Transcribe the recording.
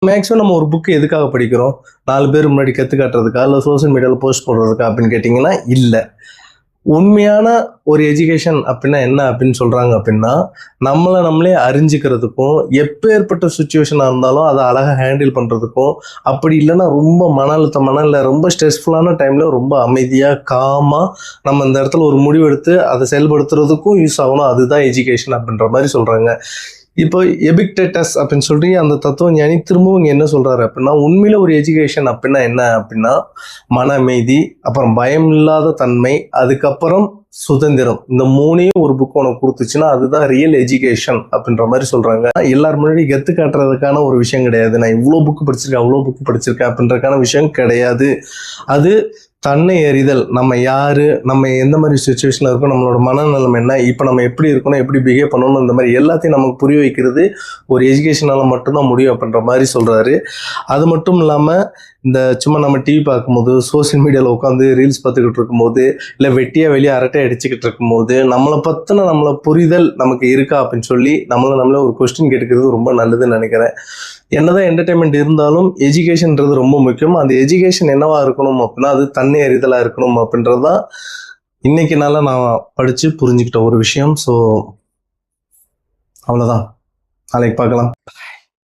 Maximum நம்ம ஒரு book எதுக்காக படிக்கிறோம்? 4 பேர் முன்னாடி கத்து காட்டுறதுக்கா? இல்ல சோசியல் மீடியால போஸ்ட் போடுறதுக்கா அப்படின்னு கேட்டீங்கன்னா, இல்ல. உண்மையான ஒரு எஜுகேஷன் அப்படின்னா என்ன அப்படின்னு சொல்றாங்க அப்படின்னா, நம்மள நம்மளே அறிஞ்சுக்கிறதுக்கும், எப்பேற்பட்ட சிச்சுவேஷனா இருந்தாலும் அத அழகா ஹேண்டில் பண்றதுக்கும், அப்படி இல்லன்னா ரொம்ப மன அழுத்தமான, இல்ல ரொம்ப ஸ்ட்ரெஸ்ஃபுல்லான டைம்ல ரொம்ப அமைதியா, காமா நம்ம இந்த இடத்துல ஒரு முடிவெடுத்து அத செயல்படுத்துறதுக்கும் யூஸ் ஆகணும். அதுதான் எஜுகேஷன் அப்படின்ற மாரி சொல்றாங்க. இப்போ எபிக்டேட்டஸ் அப்படின்னு சொல்லி அந்த தத்துவ ஞானி திரும்பவும் இங்க என்ன சொல்றாரு அப்படின்னா, உண்மையில ஒரு எஜுகேஷன் அப்படின்னா என்ன அப்படின்னா, மன அமைதி, அப்புறம் பயம் இல்லாத தன்மை, அதுக்கப்புறம் சுதந்திரம். இந்த 3யும் ஒரு புக் உனக்கு கொடுத்துச்சுன்னா அதுதான் ரியல் எஜுகேஷன் அப்படின்ற மாதிரி சொல்றாங்க. எல்லார் முன்னாடி கெத்து காட்டுறதுக்கான ஒரு விஷயம் கிடையாது. நான் இவ்வளோ புக்கு படிச்சிருக்கேன், அவ்வளோ புக்கு படிச்சிருக்கேன் அப்படின்றதுக்கான விஷயம் கிடையாது. அது தன்னை அறிதல். நம்ம யாரு, நம்ம எந்த மாதிரி சுச்சுவேஷன்ல இருக்கோம், நம்மளோட மனநலம் என்ன, இப்போ நம்ம எப்படி இருக்கணும், எப்படி பிஹேவ் பண்ணணும், இந்த மாதிரி எல்லாத்தையும் நமக்கு புரிய வைக்கிறது ஒரு எஜுகேஷனால மட்டும்தான் முடியும் அப்படின்ற மாதிரி சொல்றாரு. அது மட்டும் இல்லாமல் இந்த சும்மா நம்ம டிவி பார்க்கும்போது, சோசியல் மீடியாவில் உட்காந்து ரீல்ஸ் பார்த்துக்கிட்டு இருக்கும்போது, இல்லை வெட்டியாக வெளியே அரட்டை அடிச்சுக்கிட்டு இருக்கும்போது, நம்மளை புரிதல் நமக்கு இருக்கா அப்படின்னு சொல்லி நம்மளே ஒரு கொஸ்டின் கேட்டுக்கிறது ரொம்ப நல்லதுன்னு நினைக்கிறேன். என்னதான் என்டர்டைன்மெண்ட் இருந்தாலும் எஜுகேஷன்ன்றது ரொம்ப முக்கியம். அந்த எஜுகேஷன் என்னவா இருக்கணும் அப்படின்னா, அது தன்னை அறிதலாக இருக்கணும் அப்படின்றது தான் இன்னைக்கு நாளில் நான் படித்து புரிஞ்சுக்கிட்ட ஒரு விஷயம். ஸோ அவ்வளோதான். நாளைக்கு பார்க்கலாம்.